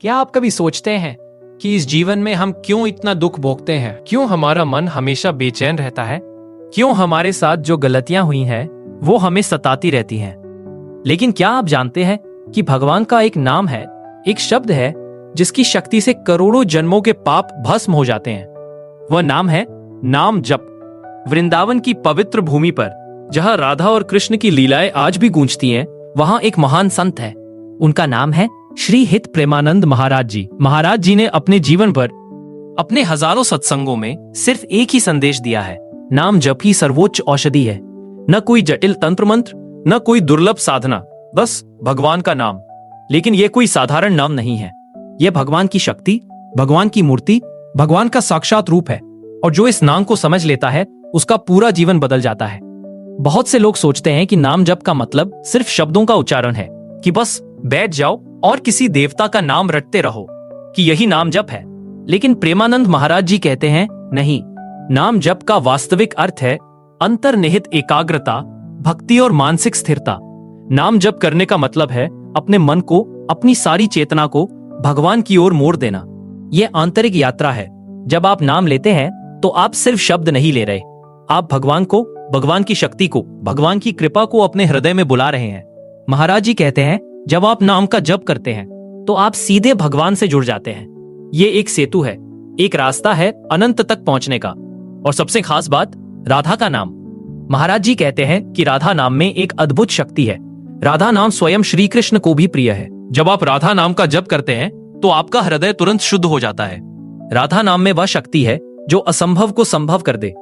क्या आप कभी सोचते हैं कि इस जीवन में हम क्यों इतना दुख भोगते हैं? क्यों हमारा मन हमेशा बेचैन रहता है? क्यों हमारे साथ जो गलतियां हुई हैं वो हमें सताती रहती हैं? लेकिन क्या आप जानते हैं कि भगवान का एक नाम है, एक शब्द है जिसकी शक्ति से करोड़ों जन्मों के पाप भस्म हो जाते हैं। वह नाम है नाम जप। वृंदावन की पवित्र भूमि पर जहां राधा और कृष्ण की लीलाएं आज भी गूंजती हैं, वहां एक महान संत है। उनका नाम है श्री हित प्रेमानंद महाराज जी। महाराज जी ने अपने जीवन पर अपने हजारों सत्संगों में सिर्फ एक ही संदेश दिया है, नाम जप ही सर्वोच्च औषधि है। न कोई जटिल तंत्र मंत्र, न कोई दुर्लभ साधना, बस भगवान का नाम। लेकिन यह कोई साधारण नाम नहीं है, यह भगवान की शक्ति, भगवान की मूर्ति, भगवान का साक्षात रूप है। और जो इस नाम को समझ लेता है उसका पूरा जीवन बदल जाता है। बहुत से लोग सोचते हैं कि नाम जप का मतलब सिर्फ शब्दों का उच्चारण है, कि बस बैठ जाओ और किसी देवता का नाम रटते रहो, कि यही नाम जप है। लेकिन प्रेमानंद महाराज जी कहते हैं, नहीं, नाम जप का वास्तविक अर्थ है अंतर्निहित एकाग्रता, भक्ति और मानसिक स्थिरता। नाम जप करने का मतलब है अपने मन को, अपनी सारी चेतना को भगवान की ओर मोड़ देना। यह आंतरिक यात्रा है। जब आप नाम लेते हैं तो आप सिर्फ शब्द नहीं ले रहे, आप भगवान को, भगवान की शक्ति को, भगवान की कृपा को अपने हृदय में बुला रहे हैं। महाराज जी कहते हैं, जब आप नाम का जप करते हैं तो आप सीधे भगवान से जुड़ जाते हैं। ये एक सेतु है, एक रास्ता है अनंत तक पहुंचने का। और सबसे खास बात, राधा का नाम। महाराज जी कहते हैं कि राधा नाम में एक अद्भुत शक्ति है। राधा नाम स्वयं श्री कृष्ण को भी प्रिय है। जब आप राधा नाम का जप करते हैं तो आपका हृदय तुरंत शुद्ध हो जाता है। राधा नाम में वह शक्ति है जो असंभव को संभव कर दे।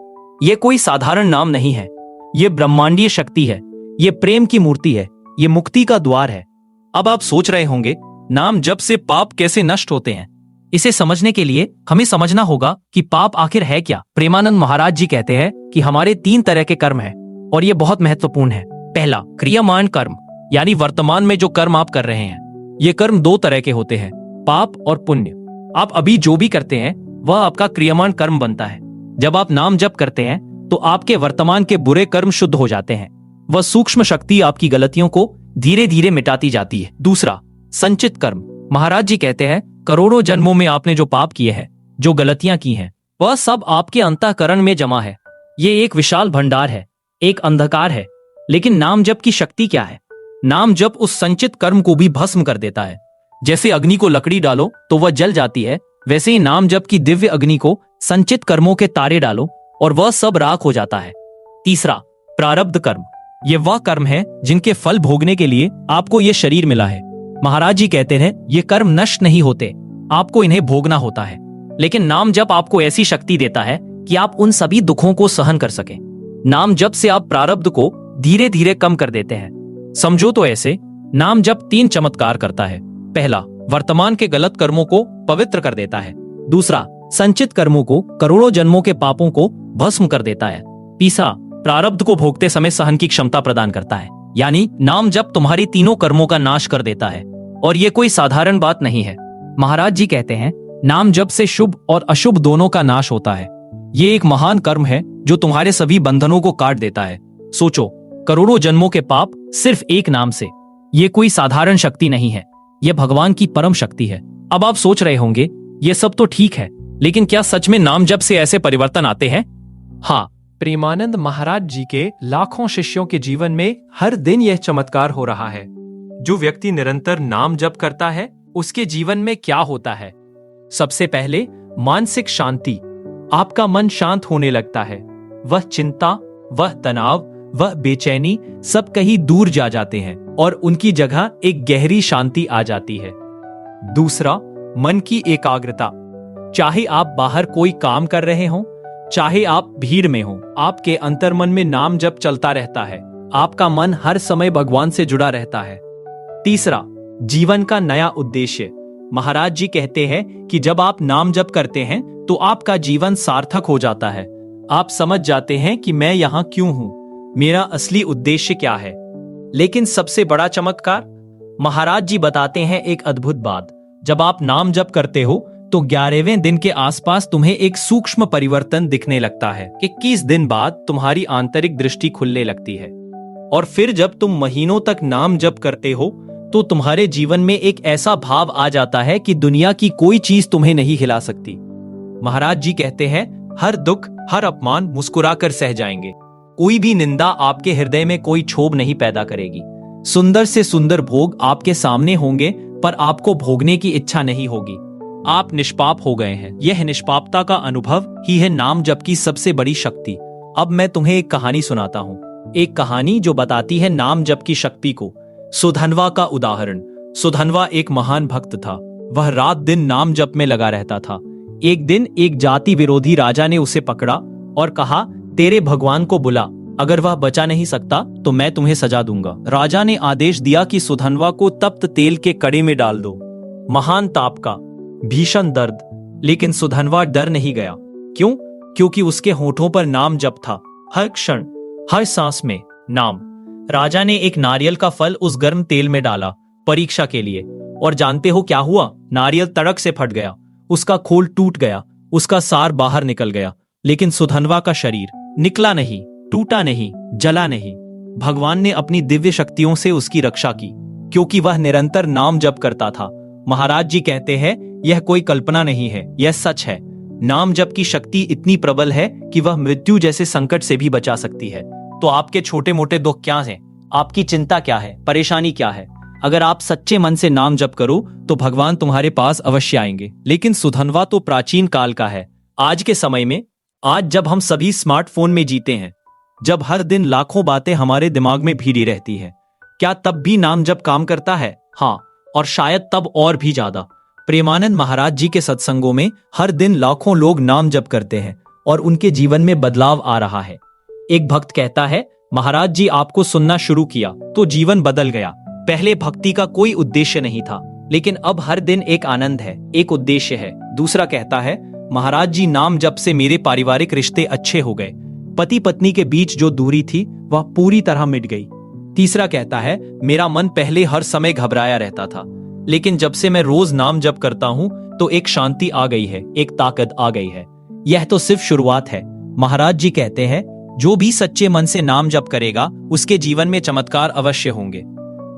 ये कोई साधारण नाम नहीं है, ये ब्रह्मांडीय शक्ति है, ये प्रेम की मूर्ति है, ये मुक्ति का द्वार है। अब आप सोच रहे होंगे, नाम जप से पाप कैसे नष्ट होते हैं? इसे समझने के लिए हमें समझना होगा कि पाप आखिर है क्या। प्रेमानंद महाराज जी कहते हैं कि हमारे 3 तरह के कर्म हैं और ये बहुत महत्वपूर्ण है। पहला, क्रियामान कर्म, यानी वर्तमान में जो कर्म आप कर रहे हैं। ये कर्म 2 तरह के होते हैं, पाप और पुण्य। आप अभी जो भी करते हैं वह आपका क्रियामान कर्म बनता है। जब आप नाम जप करते हैं तो आपके वर्तमान के बुरे कर्म शुद्ध हो जाते हैं। वह सूक्ष्म शक्ति आपकी गलतियों को धीरे धीरे मिटाती जाती है। दूसरा, संचित कर्म। महाराज जी कहते हैं, करोड़ों जन्मों में आपने जो पाप किए हैं, जो गलतियां की हैं, वह सब आपके अंतःकरण में जमा है। ये एक विशाल भंडार है, एक अंधकार है। लेकिन नाम जप की शक्ति क्या है? नाम जप उस संचित कर्म को भी भस्म कर देता है। जैसे अग्नि को लकड़ी डालो तो वह जल जाती है, वैसे ही नाम जप की दिव्य अग्नि को संचित कर्मों के तारे डालो और वह सब राख हो जाता है। तीसरा, प्रारब्ध कर्म। ये वह कर्म है जिनके फल भोगने के लिए आपको ये शरीर मिला है। महाराज जी कहते हैं, ये कर्म नष्ट नहीं होते, आपको इन्हें भोगना होता है। लेकिन नाम जप आपको ऐसी शक्ति देता है कि आप उन सभी दुखों को सहन कर सकें। नाम जप से आप प्रारब्ध को धीरे धीरे कम कर देते हैं। समझो तो ऐसे, नाम जप 3 चमत्कार करता है। पहला, वर्तमान के गलत कर्मों को पवित्र कर देता है। दूसरा, संचित कर्मों को, करोड़ों जन्मों के पापों को भस्म कर देता है। तीसरा, प्रारब्ध को भोगते समय सहन की क्षमता प्रदान करता है। यानी नाम जप तुम्हारी तीनों कर्मों का नाश कर देता है। और ये कोई साधारण बात नहीं है। महाराज जी कहते हैं, नाम जप से शुभ और अशुभ दोनों का नाश होता है। ये एक महान कर्म है जो तुम्हारे सभी बंधनों को काट देता है। सोचो, करोड़ों जन्मों के पाप सिर्फ एक नाम से। ये कोई साधारण शक्ति नहीं है, यह भगवान की परम शक्ति है। अब आप सोच रहे होंगे, ये सब तो ठीक है, लेकिन क्या सच में नाम जप से ऐसे परिवर्तन आते हैं? हाँ, प्रेमानंद महाराज जी के लाखों शिष्यों के जीवन में हर दिन यह चमत्कार हो रहा है। जो व्यक्ति निरंतर नाम जप करता है, उसके जीवन में क्या होता है? सबसे पहले, मानसिक शांति। आपका मन शांत होने लगता है। वह चिंता, वह तनाव, वह बेचैनी सब कहीं दूर जा जाते हैं और उनकी जगह एक गहरी शांति आ जाती है। दूसरा, मन की एकाग्रता। चाहे आप बाहर कोई काम कर रहे हो, चाहे आप भीड़ में हो, आपके अंतर्मन में नाम जप चलता रहता है। आपका मन हर समय भगवान से जुड़ा रहता है। तीसरा, जीवन का नया उद्देश्य। महाराज जी कहते हैं कि जब आप नाम जप करते हैं तो आपका जीवन सार्थक हो जाता है। आप समझ जाते हैं कि मैं यहाँ क्यों हूँ, मेरा असली उद्देश्य क्या है। लेकिन सबसे बड़ा चमत्कार, महाराज जी बताते हैं एक अद्भुत बात। जब आप नाम जप करते हो तो 11वें दिन के आसपास तुम्हें एक सूक्ष्म परिवर्तन दिखने लगता है। 21 दिन बाद तुम्हारी आंतरिक दृष्टि खुलने लगती है। और फिर जब तुम महीनों तक नाम जप करते हो तो तुम्हारे जीवन में एक ऐसा भाव आ जाता है कि दुनिया की कोई चीज तुम्हें नहीं हिला सकती। महाराज जी कहते हैं, हर दुख, हर अपमान मुस्कुराकर सह जाएंगे। कोई भी निंदा आपके हृदय में कोई क्षोभ नहीं पैदा करेगी। सुंदर से सुंदर भोग आपके सामने होंगे, पर आपको भोगने की इच्छा नहीं होगी। आप निष्पाप हो गए हैं। यह निष्पापता का अनुभव ही है नाम जप की सबसे बड़ी शक्ति। अब मैं तुम्हें एक कहानी सुनाता हूँ, एक कहानी जो बताती है नाम जप की शक्ति को। सुधनवा का उदाहरण। सुधनवा एक महान भक्त था। वह रात दिन नाम जप में लगा रहता था। एक दिन एक जाति विरोधी राजा ने उसे पकड़ा और कहा, तेरे भगवान को बुला, अगर वह बचा नहीं सकता तो मैं तुम्हें सजा दूंगा। राजा ने आदेश दिया कि सुधनवा को तप्त तेल के कड़े में डाल दो। महान ताप का, भीषण दर्द, लेकिन सुधनवा डर नहीं गया। क्यों? क्योंकि उसके होठों पर नाम जप था। हर क्षण, हर सांस में नाम। राजा ने एक नारियल का फल उस गर्म तेल में डाला परीक्षा के लिए, और जानते हो क्या हुआ? नारियल तड़क से फट गया, उसका खोल टूट गया, उसका सार बाहर निकल गया, लेकिन सुधनवा का शरीर निकला नहीं, टूटा नहीं, जला नहीं। भगवान ने अपनी दिव्य शक्तियों से उसकी रक्षा की, क्योंकि वह निरंतर नाम जप करता था। महाराज जी कहते हैं, यह कोई कल्पना नहीं है, यह सच है। नाम जप की शक्ति इतनी प्रबल है कि वह मृत्यु जैसे संकट से भी बचा सकती है। तो आपके छोटे मोटे दुख क्या हैं? आपकी चिंता क्या है? परेशानी क्या है? अगर आप सच्चे मन से नाम जप करो तो भगवान तुम्हारे पास अवश्य आएंगे। लेकिन सुधनवा तो प्राचीन काल का है। आज के समय में, आज जब हम सभी स्मार्टफोन में जीते हैं, जब हर दिन लाखों बातें हमारे दिमाग में भीड़ी रहती है, क्या तब भी नाम जप काम करता है? हाँ, और शायद तब और भी ज्यादा। प्रेमानंद महाराज जी के सत्संगों में हर दिन लाखों लोग नाम जप करते हैं और उनके जीवन में बदलाव आ रहा है। एक भक्त कहता है, महाराज जी आपको सुनना शुरू किया तो जीवन बदल गया। पहले भक्ति का कोई उद्देश्य नहीं था, लेकिन अब हर दिन एक आनंद है, एक उद्देश्य है। दूसरा कहता है, महाराज जी नाम जप से मेरे पारिवारिक रिश्ते अच्छे हो गए। पति पत्नी के बीच जो दूरी थी वह पूरी तरह मिट गई। तीसरा कहता है, मेरा मन पहले हर समय घबराया रहता था, लेकिन जब से मैं रोज नाम जप करता हूँ तो एक शांति आ गई है, एक ताकत आ गई है। यह तो सिर्फ शुरुआत है। महाराज जी कहते हैं, जो भी सच्चे मन से नाम जप करेगा उसके जीवन में चमत्कार अवश्य होंगे।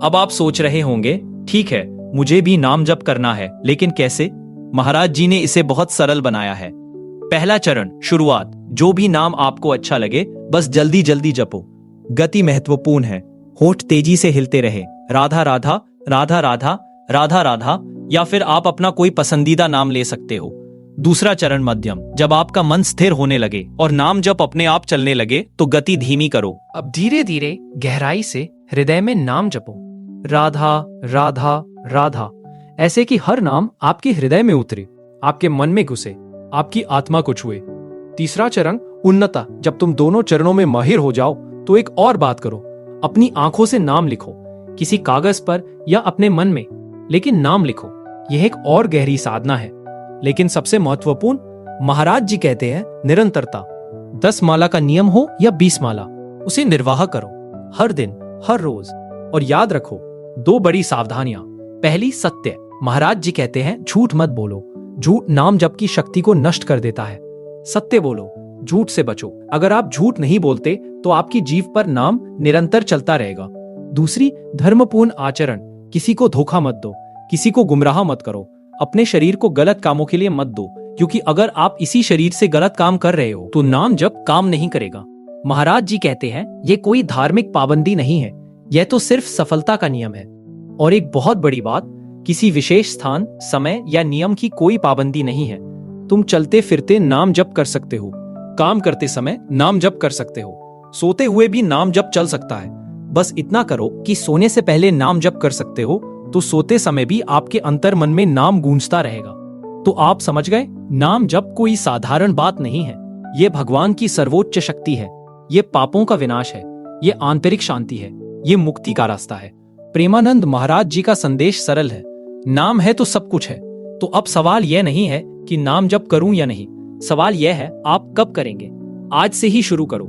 अब आप सोच रहे होंगे, ठीक है, मुझे भी नाम जप करना है, लेकिन कैसे? महाराज जी ने इसे बहुत सरल बनाया है। पहला चरण, शुरुआत। जो भी नाम आपको अच्छा लगे बस जल्दी जल्दी जपो। गति महत्वपूर्ण है। होठ तेजी से हिलते रहे, राधा राधा, राधा राधा, राधा राधा, या फिर आप अपना कोई पसंदीदा नाम ले सकते हो। दूसरा चरण, मध्यम। जब आपका मन स्थिर होने लगे और नाम जप अपने आप चलने लगे तो गति धीमी करो। अब धीरे धीरे गहराई से हृदय में नाम जपो, राधा राधा राधा, ऐसे कि हर नाम आपके हृदय में उतरे, आपके मन में घुसे, आपकी आत्मा को छुए। तीसरा चरण, उन्नता। जब तुम दोनों चरणों में माहिर हो जाओ तो एक और बात करो, अपनी आंखों से नाम लिखो, किसी कागज पर या अपने मन में, लेकिन नाम लिखो। यह एक और गहरी साधना है। लेकिन सबसे महत्वपूर्ण, महाराज जी कहते हैं, निरंतरता। 10 माला का नियम हो या 20 माला, उसे निर्वाह करो, हर दिन, हर रोज। और याद रखो 2 बड़ी सावधानियां। पहली, सत्य। महाराज जी कहते हैं, झूठ मत बोलो। झूठ नाम जप की शक्ति को नष्ट कर देता है। सत्य बोलो, झूठ से बचो। अगर आप झूठ नहीं बोलते तो आपकी जीभ पर नाम निरंतर चलता रहेगा। दूसरी, धर्मपूर्ण आचरण। किसी को धोखा मत दो, किसी को गुमराह मत करो, अपने शरीर को गलत कामों के लिए मत दो, क्योंकि अगर आप इसी शरीर से गलत काम कर रहे हो तो नाम जप काम नहीं करेगा। महाराज जी कहते हैं, ये कोई धार्मिक पाबंदी नहीं है, यह तो सिर्फ सफलता का नियम है। और एक बहुत बड़ी बात, किसी विशेष स्थान, समय या नियम की कोई पाबंदी नहीं है। तुम चलते फिरते नाम जप कर सकते हो, काम करते समय नाम जप कर सकते हो, सोते हुए भी नाम जप चल सकता है। बस इतना करो कि सोने से पहले नाम जप कर सकते हो तो सोते समय भी आपके अंतर मन में नाम गूंजता रहेगा। तो आप समझ गए, नाम जप कोई साधारण बात नहीं है। ये भगवान की सर्वोच्च शक्ति है, ये पापों का विनाश है, ये आंतरिक शांति है, ये मुक्ति का रास्ता है। प्रेमानंद महाराज जी का संदेश सरल है, नाम है तो सब कुछ है। तो अब सवाल यह नहीं है कि नाम जप करूं या नहीं, सवाल यह है आप कब करेंगे। आज से ही शुरू करो,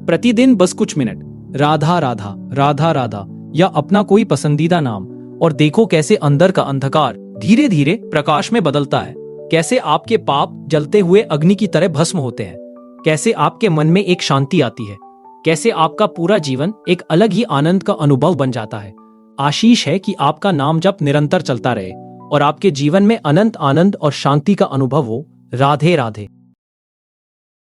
प्रतिदिन बस कुछ मिनट, राधा राधा, राधा राधा, या अपना कोई पसंदीदा नाम, और देखो कैसे अंदर का अंधकार धीरे धीरे प्रकाश में बदलता है, कैसे आपके पाप जलते हुए अग्नि की तरह भस्म होते हैं, कैसे आपके मन में एक शांति आती है, कैसे आपका पूरा जीवन एक अलग ही आनंद का अनुभव बन जाता है। आशीष है कि आपका नाम जप निरंतर चलता रहे और आपके जीवन में अनंत आनंद और शांति का अनुभव हो। राधे राधे।